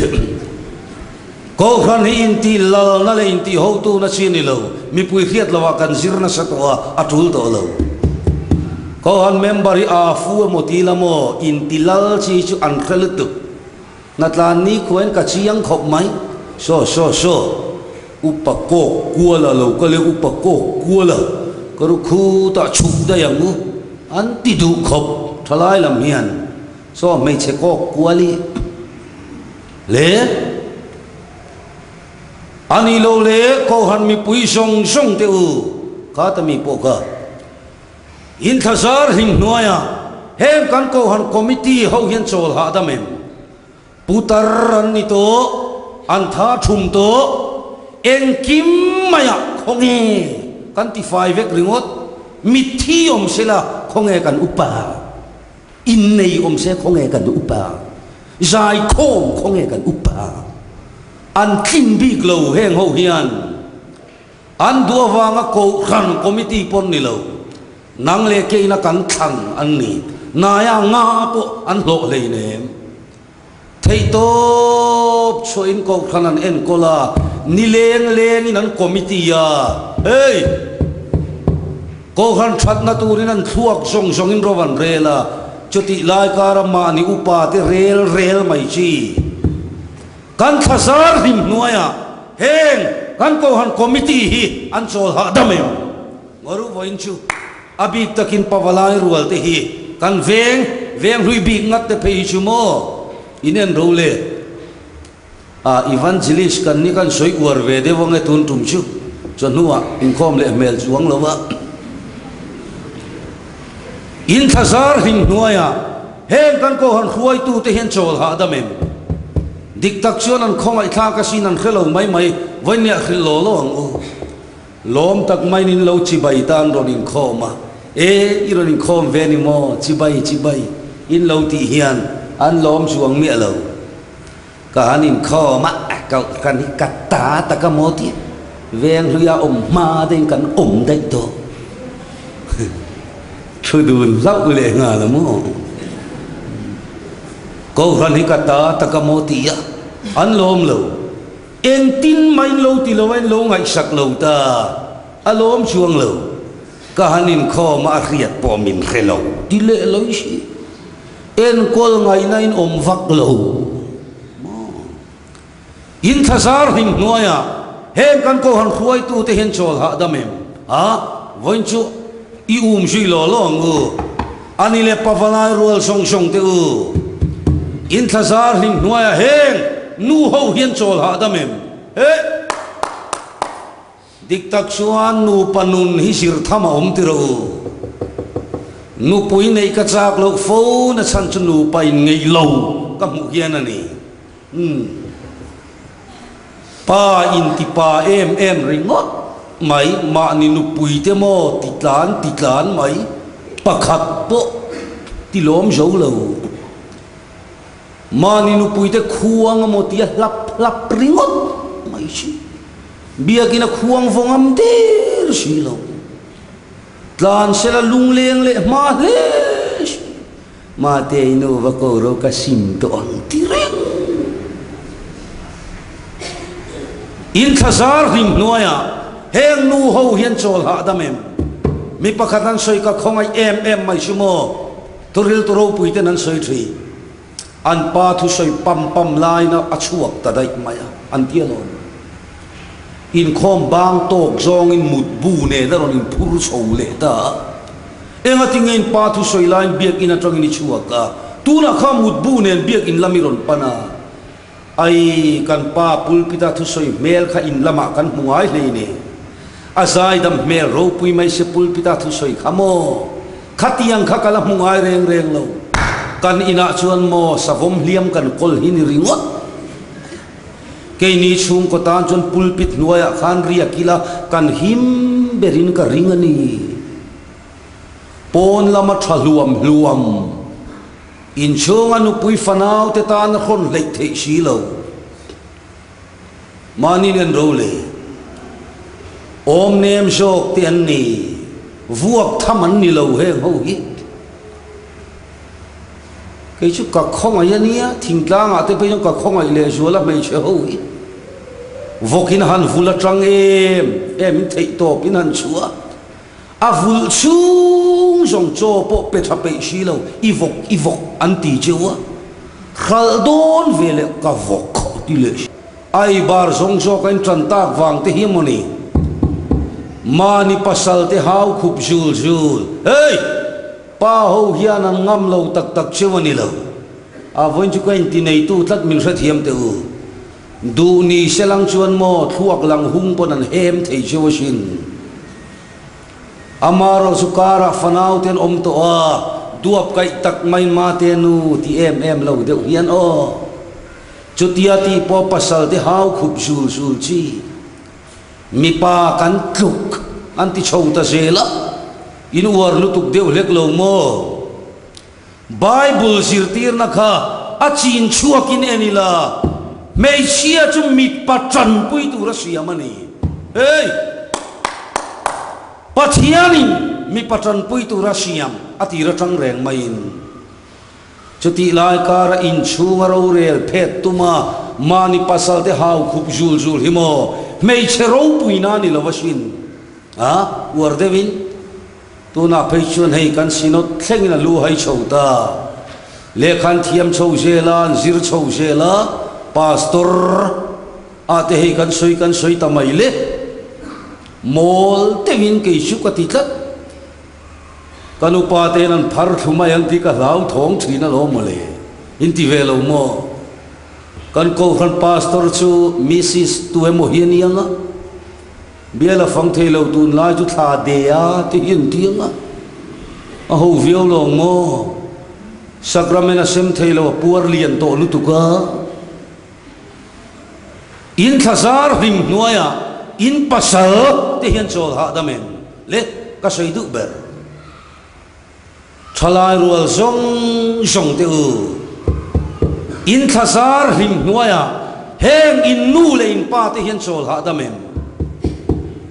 ko khan hi inti lal na le inti ho tu na chin ni lo mi pui khiat lawa kan zir na sa to atul to lo ko han member a fu mo ti la mo inti lal chi chu an khel tu na tlan ni khoen ka chiang khop mai so upako kuala lo ka le upako kuala ko ru khu ta chu da yang mu an ti du khop thalai lam hian so mai che ko kuali le ani lo le ko han mi pui song song te u ka ta mi po ka in thazar hing noya hem kan ko han committee ho hian chol ha da mem putar an ni to an tha thum to en kim maya khonge kan ti fai vek ringot mit thi om sela khonge kan upa in nei om se khonge kan upa zai khom khonge kan upa an thin big lo heng ho hian an dua wanga ko khan committee pon ni lo nang le ke na kan thang an ni na ya nga po an lo le ne thei to cho in ko khan an en ko la ni leng leng in an committee ya hey ko khan that na turin an thuak song song in rowan rela chuti lai karama ni upa te rel mai chi kan thasar him nuaya heng kan ko han committee hi an chol ha damem ngoru voin chu abi takin pawalai rual te hi kan veng hui bi ngat te phei chu mo inen role a evangelist kan ni kan soi war ve de wong e tun tum chu chonua in khom le mel chuang lowa in thasar him nuaya heng kan ko han khuai tu te hen chol ha damem dik tak chuan an khongai thla ka sin an khelo mai voinia khilo lo ang u lom tak mai nin lo chi bai tan ron in khoma iron in khom ve ni mo chi bai in lo ti hian an lom chuang mi lo ka an in khoma ka kan hi katta ta ka mo ti veng hria om ma den kan om dai to thu dun zau le nga la mo ko kan hi katta ta ka mo ti ya an lom lo en tin mai lo ti lo en lo ngai sak lo ta alom chuang lo ka hanin kho ma riat po min khelo ti le lo si en kol ngai na in om vak lo in thasar him noya hem kan ko han khuai tu te hen chol ha damem a voin chu i sui lo ngu ani le pawalai rual song song te u in thasar him noya heng nu ho hian chol ha damem he dik tak chuan nu panun hi sir thama om ti ro nu pui nei ka chak lo fo na chan chu nu pai ngei lo ka mu hian ani pa in ti pa em ringot mai ma ni nu pui te mo ti tlan mai pakhat po ti lom zo lo mani nu pui te khuang mo tia lap ringot mai chi bia kina khuang vongam der si lo tlan sela lung leng le ma te no va ko ro ka sim to ang tireng in thazar him noya heng nu ho hian chol ha damem mi pakhatan soi ka khongai em mai sumo toril toro pui te nan soi thri an pa thu soi pam lai na achuak ta dai maya an tialon in khom bang tok zong in mut bu ne da ron in phur chho le ta enga tingin pa thu soi line biak in atong in chuak ka tu na kha mut bu ne biak in lamiron pana ai kan pa pulpita thu soi mel kha in lama kan mungai le ne azai dam mel ro pui mai se pulpita thu soi khamo khatiang kha kala mungai reng lo kan ina chuan mo savom liam kan kol hin ringot ke ni chung ko tan chun pulpit nuaya khan ria kila kan him berin ka ringani pon lama thaluam in chunga nu pui fanau te tan khon lei thei si lo mani len role om nem jok te an ni vuak thaman ni lo he ho hi cái chút cả không ai nia thỉnh ca ngã tới bây giờ cả không ai lệ chúa là mấy chuyện hôi vô kinh hàn vu là trăng em thấy to bên hàn chúa à vu chung trong cho bộ bê tháp bê xí lâu y vok anh tì chúa khal đôn về lệ cả vok đi lệ ai bar trong cho cái trần tác vàng te hiếm moni mani pasal te hau khub jul hey pa ho hian an ngam lo tak chewani lo à vốn chú quen tin này tu thắt mình rất hiếm tiêu đủ ni sẽ lăng chuan mò thuốc lăng hung bọn anh hem thấy chưa xin amaro sukara fanau ten om to a duap kai tak mai ma tenu ti em lo deuh hian o chutia ti po pasal te hau khup sul chi mi pa kan tluk anti chou ta zela in war lutuk deuh lek lo mo Bible sirtir na kha achin chuakin enila mei chia chu mi patran pui tu ra siamani hey pathiani mi patran pui tu ra siam ati ra tang reng main chuti lai kara in chunga ro rel phet tuma mani pasal te hau khup zul himo mei chero pui na ni lawasin ha war devin tu na pheichun hei kan sinot thlengina lu hai chouta lekhan thiam chou zelan zir chou zela pastor ate hei kan soi tamai le mol tewin ke chu ka ti tlat kanu pa te nan phar thuma yang ti ka lau thong thina lo mole inti velo mo kan ko khan pastor chu mrs tu emo hianianga biela phang thelo tun lai chu tha de a ti hin tianga a ho viol lo mo sakramena sem thelo puar lian to lu tuka in thazar him nuaya in pasal te hian chol ha damen le ka sei du ber thalai rual zong te u in thazar him nuaya heng in nu le in pa te hian chol ha damen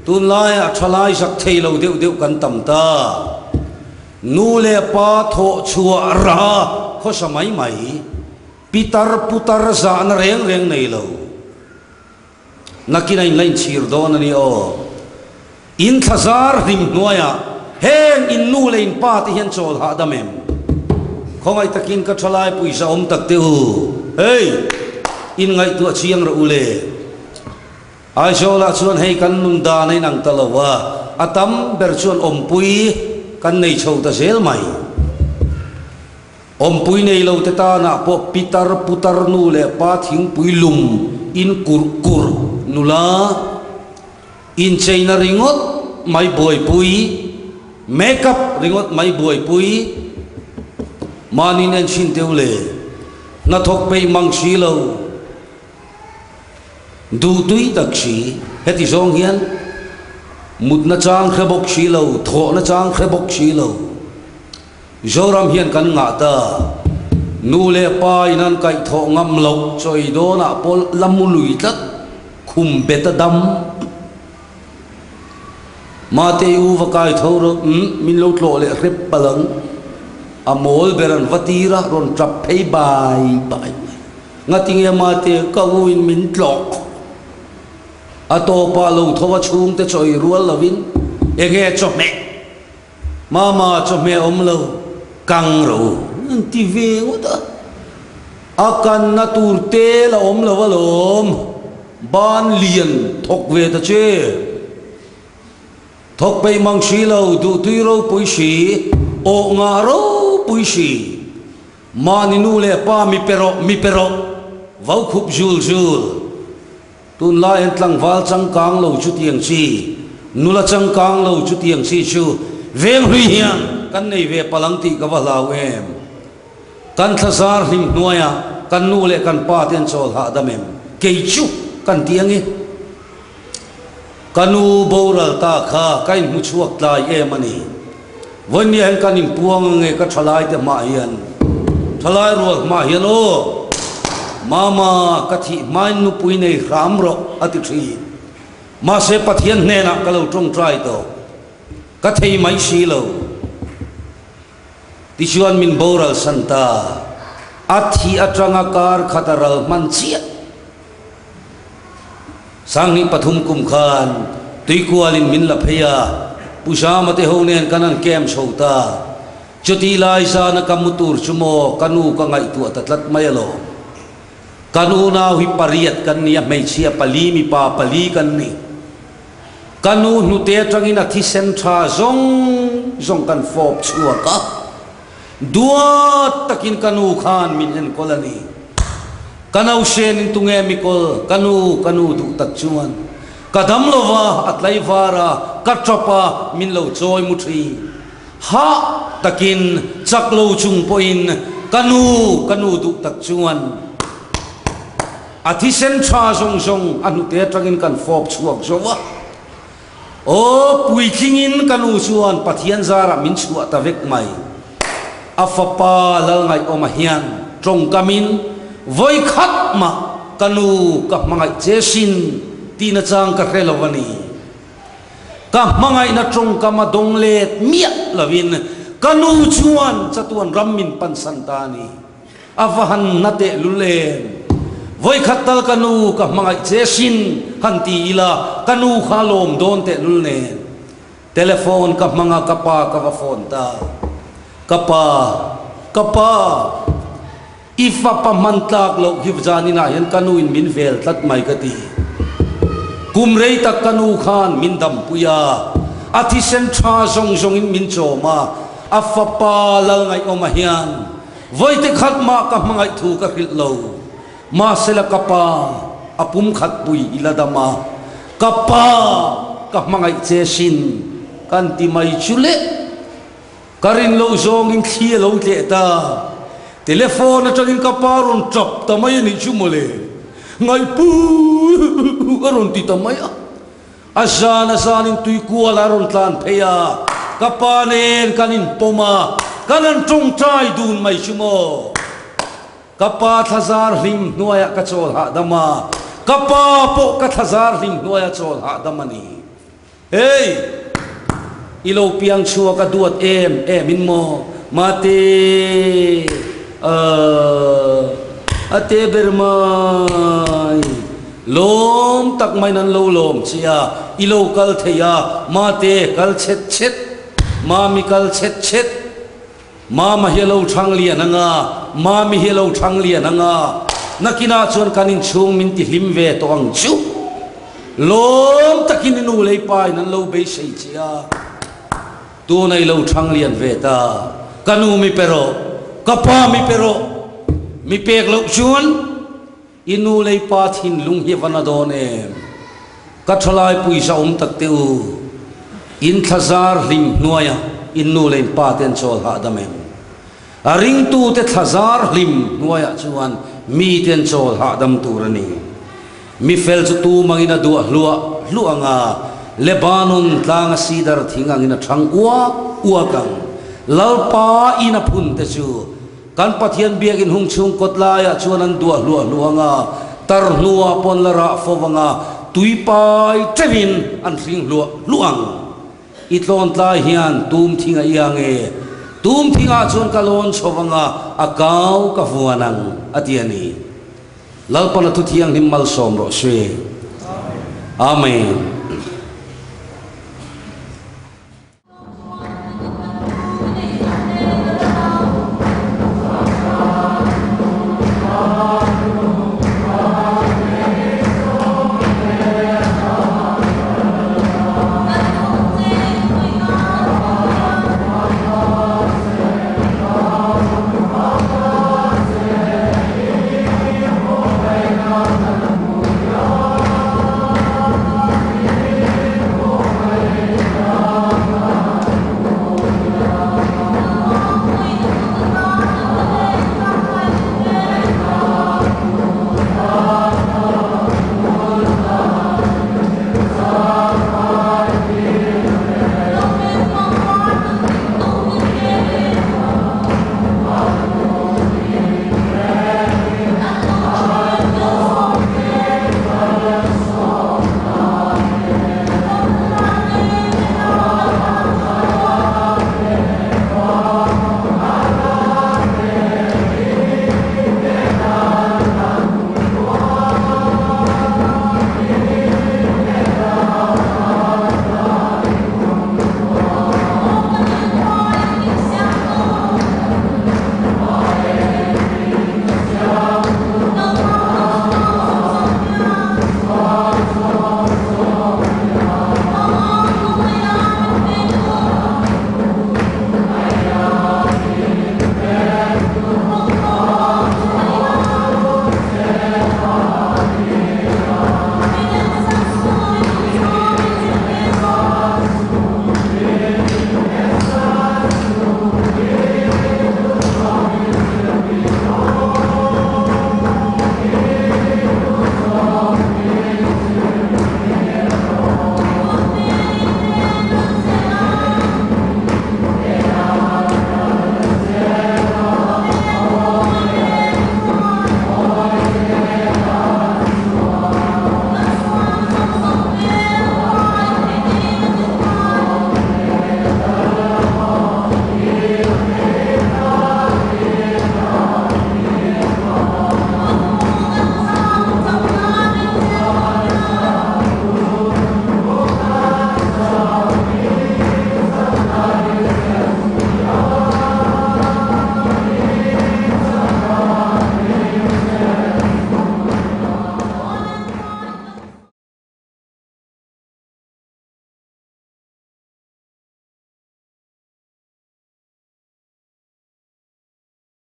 tun lai a thalai sak thelo deuh kan tam ta nu le pa tho chua ra kho samai mai pitar putar za na reng nei lo nakina in lain chir don ani o in thazar him nuaya heng in nu le in pa te hian chol ha damem khongai takin ka thalai pui sa om tak te u hey in ngai tu chiang ra ule ai jola chuan hei kan nun da nei nang talawa atam ber chuan om pui kan nei chho ta zel mai om pui nei lo te ta na po pitar putar nu le pa thing pui lum in kur nula in chaina ringot mai boy pui makeup ringot mai boy pui manin en chin teule na thok pe mang chi lo du tui tak chi heti zong hian mut na chang khebok chi lo tho na chang khebok chi lo zoram hian kan nga ta nu le pa inan kai tho ngam lo choi do na pol lamului tat khum beta dam ma te u va kai thoro min lo tlo le rep palang amol beran watira ron trap phei bai ngatinge ma te ka uin min tlok ato pa lo thowa chung te choi rual lovin ege chome mama chome om lo kang ro ti ve ngoda akan na tur te la om lo walom ban lian thok ve ta che thok pe mang shi lo du tui ro pui shi o nga ro pui shi mani nu le pa mi pero vau khup jul tun la en tlang wal chang kang lo chu tiang chi nula chang kang lo chu tiang chi chu veng hui hian kan nei ve palang ti ka walaw em kan thazar him nuaya kan nu le kan pa ten chol ha damem ke chu kan tiang e kanu boral ta kha kain mu chuak lai em ani voni han kan in puang nge ka thalai te ma hian thalai ro ma hian o mama kathi main nu pui nei ram ro ati thi ma se pathian ne na kalo trong trai to kathei mai si lo ti chuan min boral santa athi atranga kar khataral man chia sangi pathum kum khan tui kualin min la pheya pusamate honen kanan kem chhota chuti lai sa na kamutur chumo kanu ka ngai tu atatlat mayalo kanu na hui pariat kan ni mai chia pali mi pa pali kan ni kanu nu te tangina thi sen tha zong kan fop chua ka duat takin kanu khan min en kolani kanau sen in tunge mi kol kanu du tak chuan kadam lova atlai vara katrapa min lo choi mutri ha takin chaklo chung poin kanu du tak chuan athi sen tha song anu te tangin kan fop chuak zowa o pui thingin kanu chuan pathian zara min chua ta vek mai afapa lal ngai oma hian trong kamin voi khat ma kanu ka mangai chesin tina chang ka relawani ka mangai na trong kama donglet miat lawin kanu chuan chatuan ramin pan santani avahan nate lulen voi khatal kanu ka mangai chesin hanti ila kanu khalom don te lulne telefon ka manga kapa ka phone ta kapa ifa pamantlak lo hivjani na yan kanu in min vel tat mai kati kumrei tak kanu khan min dam puya athi sen tha song in min choma afapa lal ngai oma hian voi te khat ma ka mangai thu ka khil lo ma sela kapa apum khat pui iladama kapa ka mangai chesin kan ti mai chule karin lo zong in thia lo te ta telefon atangin kaparon chop tamay ni chumole ngai pu aron ti tamay asana sanin tui kuala ron tlan pheya kapanen kanin poma kanan trong trai dun mai chumo kapa thazar lim nuaya ka chol ha dama kapa po ka thazar lim nuaya chol ha damani hey ilo piang chua ka duat em in mo mate ate bermai lom tak mai nan lo lom chia ilo kal theya mate kal chet mami kal chet mama hello thang lian anga mami hello thang lian anga nakina chon kanin chung min ti hlim ve to ang chu lom takin nu lei pai nan lo be sei chia tu nai lo thang lian ve ta kanu mi pero kapa mi pero mi pek lo chuan inu lei pa thin lung hi vana done kathalai puisa tak teu in thazar lim nuaya inu lei pa ten chol ha damem aring tu te thazar lim nuaya chuan mi ten chol ha dam turani mi fel chu tu mangina du luanga lebanon tlang sidar thingang ina thang uwa kang lalpa ina phun te chu kan pathian biak in hung chung kotlaya chuanan dua luanga tar nuwa pon lara fowanga tuipai trevin an ring luang itlon tla hian tum thinga iange tum thinga chon kalon chowanga akau ka fuanang atiani lalpana tu thiang himmal som ro swe amen